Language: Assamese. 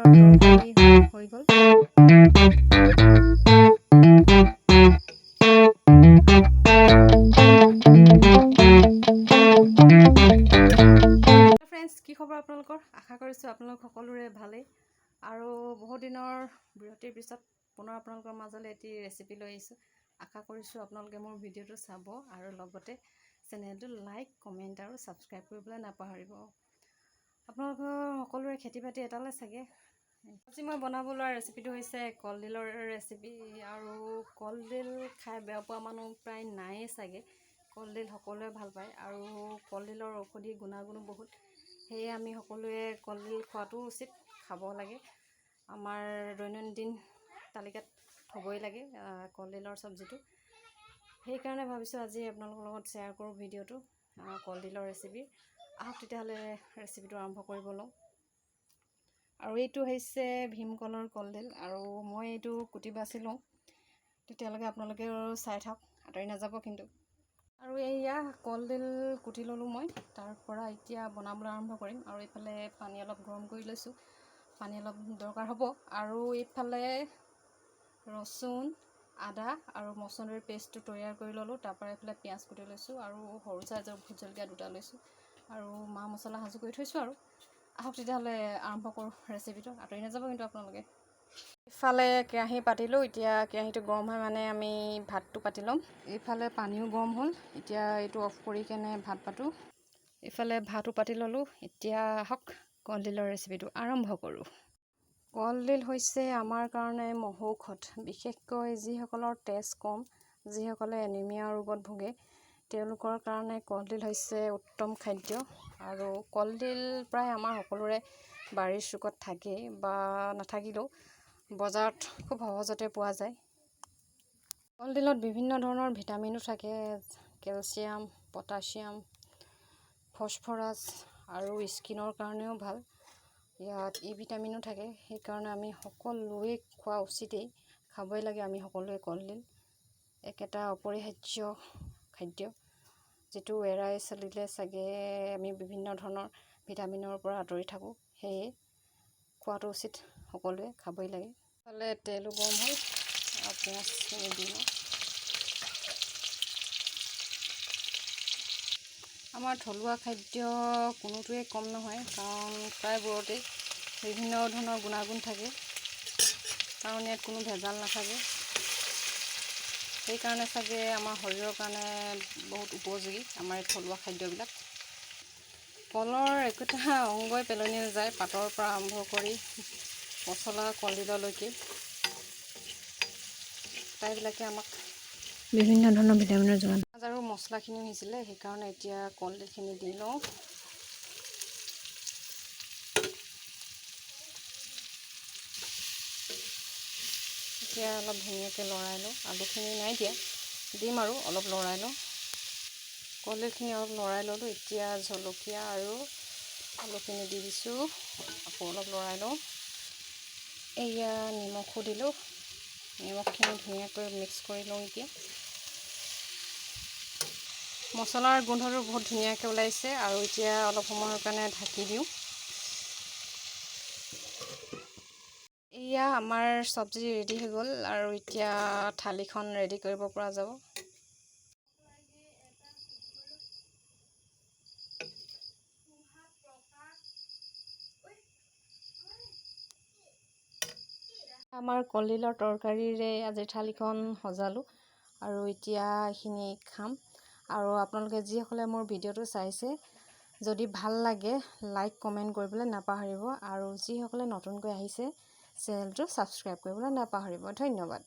তৰকাৰী হৈ গ'ল। ফ্ৰেণ্ডছ, কি খবৰ আপোনালোকৰ? আশা কৰিছোঁ আপোনালোক সকলোৰে ভালেই। আৰু বহুত দিনৰ বিৰতিৰ পিছত পুনৰ আপোনালোকৰ মাজলৈ এটি ৰেচিপি লৈ আহিছোঁ। আশা কৰিছোঁ আপোনালোকে মোৰ ভিডিঅ'টো চাব আৰু লগতে চেনেলটো লাইক, কমেণ্ট আৰু ছাবস্ক্ৰাইব কৰিবলৈ নাপাহৰিব। আপোনালোকৰ সকলোৰে খেতি বাতি এটালে চাগে। আজি মই বনাব লোৱা ৰেচিপিটো হৈছে কলডিলৰ ৰেচিপি। আৰু কলডিল খাই বেয়া পোৱা মানুহ প্ৰায় নায়েই চাগে। কলডিল সকলোৱে ভাল পায় আৰু কলডিলৰ ঔষধি গুণাগুণো বহুত। সেয়ে আমি সকলোৱে কলডিল খোৱাটো উচিত, খাব লাগে। আমাৰ দৈনন্দিন তালিকাত হ'বই লাগে কলডিলৰ চব্জিটো। সেইকাৰণে ভাবিছোঁ আজি আপোনালোকৰ লগত শ্বেয়াৰ কৰোঁ ভিডিঅ'টো, কলডিলৰ ৰেচিপি। আহক তেতিয়াহ'লে ৰেচিপিটো আৰম্ভ কৰিব লওঁ। আৰু এইটো হৈছে ভীমকলৰ কলডিল আৰু মই এইটো কুটি বাছি লওঁ। তেতিয়ালৈকে আপোনালোকেও চাই থাকক, আঁতৰি নাযাব কিন্তু। আৰু এইয়া কলডিল কুটি ল'লোঁ মই। তাৰ পৰা এতিয়া বনাবলৈ আৰম্ভ কৰিম। আৰু এইফালে পানী অলপ গৰম কৰি লৈছোঁ, পানী অলপ দৰকাৰ হ'ব। আৰু এইফালে ৰচুন, আদা আৰু মছন্দৰীৰ পেষ্টটো তৈয়াৰ কৰি ল'লোঁ। তাৰপৰা এইফালে পিঁয়াজ কুটি লৈছোঁ আৰু সৰু চাইজৰ ভোট জলকীয়া দুটা লৈছোঁ আৰু মা মছলা সাজু কৰি থৈছোঁ। আৰু আহক তেতিয়াহ'লে আৰম্ভ কৰোঁ ৰেচিপিটো, আঁতৰি নাযাব কিন্তু আপোনালোকে। ইফালে কেৰাহী পাতিলোঁ, এতিয়া কেৰাহীটো গৰম হয় মানে আমি ভাতটো পাতি ল'ম। এইফালে পানীও গৰম হ'ল, এতিয়া এইটো অফ কৰি কেনে ভাত পাতোঁ। ইফালে ভাতো পাতি ল'লোঁ। এতিয়া আহক কলডিলৰ ৰেচিপিটো আৰম্ভ কৰোঁ। কলডিল হৈছে আমাৰ কাৰণে মহৌষধ, বিশেষকৈ যিসকলৰ তেজ কম, যিসকলে এনিমিয়া ৰোগত ভোগে, তেওঁলোকৰ কাৰণে কলডিল হৈছে উত্তম খাদ্য। আৰু কলডিল প্ৰায় আমাৰ সকলোৰে বাৰীৰ চুকত থাকেই বা নাথাকিলেও বজাৰত খুব সহজতে পোৱা যায়। কলডিলত বিভিন্ন ধৰণৰ ভিটামিনো থাকে, কেলছিয়াম, পটাছিয়াম, ফছফৰাছ আৰু স্কিনৰ কাৰণেও ভাল। ইয়াত ই ভিটামিনো থাকে, সেইকাৰণে আমি সকলোৱে খোৱা উচিতেই, খাবই লাগে আমি সকলোৱে কলডিল। এটা অপৰিহাৰ্য খাদ্য, যিটো এৰাই চলিলে চাগে আমি বিভিন্ন ধৰণৰ ভিটামিনৰ পৰা আঁতৰি থাকোঁ। সেয়ে খোৱাটো উচিত, সকলোৱে খাবই লাগে। ইফালে তেলো গৰম হ'ল, পিঁয়াজখিনি দিওঁ। আমাৰ থলুৱা খাদ্য কোনোটোৱে কম নহয়, কাৰণ প্ৰায়বোৰতেই বিভিন্ন ধৰণৰ গুণাগুণ থাকে, কাৰণ ইয়াত কোনো ভেজাল নাথাকে। সেইকাৰণে চাগে আমাৰ শৰীৰৰ কাৰণে বহুত উপযোগী আমাৰ এই থলুৱা খাদ্যবিলাক। কলৰ একোটা অংগই পেলনি নাযায়, পাতৰ পৰা আৰম্ভ কৰি মছলা কলডিললৈকে। প্ৰায়বিলাকে আমাক বিভিন্ন ধৰণৰ ভিটামিনৰ যোগান। আৰু মছলাখিনিও সিজিলে, সেইকাৰণে এতিয়া কলডিলখিনি দি লওঁ। এতিয়া অলপ ধুনীয়াকৈ লৰাই লওঁ। আলুখিনি নাই দিয়া, দিম আৰু অলপ লৰাই লওঁ। কলডিলখিনি অলপ লৰাই ল'লোঁ। এতিয়া জলকীয়া আৰু আলুখিনি দি দিছোঁ, আকৌ অলপ লৰাই লওঁ। এয়া নিমখো দিলোঁ, নিমখখিনি ধুনীয়াকৈ মিক্স কৰি লওঁ। এতিয়া মছলাৰ গোন্ধটো বহুত ধুনীয়াকৈ ওলাইছে আৰু এতিয়া অলপ সময়ৰ কাৰণে ঢাকি দিওঁ। এয়া আমাৰ চব্জি ৰেডি হৈ গ'ল আৰু এতিয়া থালিখন ৰেডি কৰিব পৰা যাব। আমাৰ কলডিলৰ তৰকাৰীৰে আজিৰ থালিখন সজালোঁ আৰু এতিয়া এইখিনি খাম। আৰু আপোনালোকে যিসকলে মোৰ ভিডিঅ'টো চাইছে, যদি ভাল লাগে লাইক, কমেণ্ট কৰিবলৈ নাপাহৰিব। আৰু যিসকলে নতুনকৈ আহিছে চেনেলটো ছাবস্ক্ৰাইব কৰিবলৈ নাপাহৰিব। ধন্যবাদ।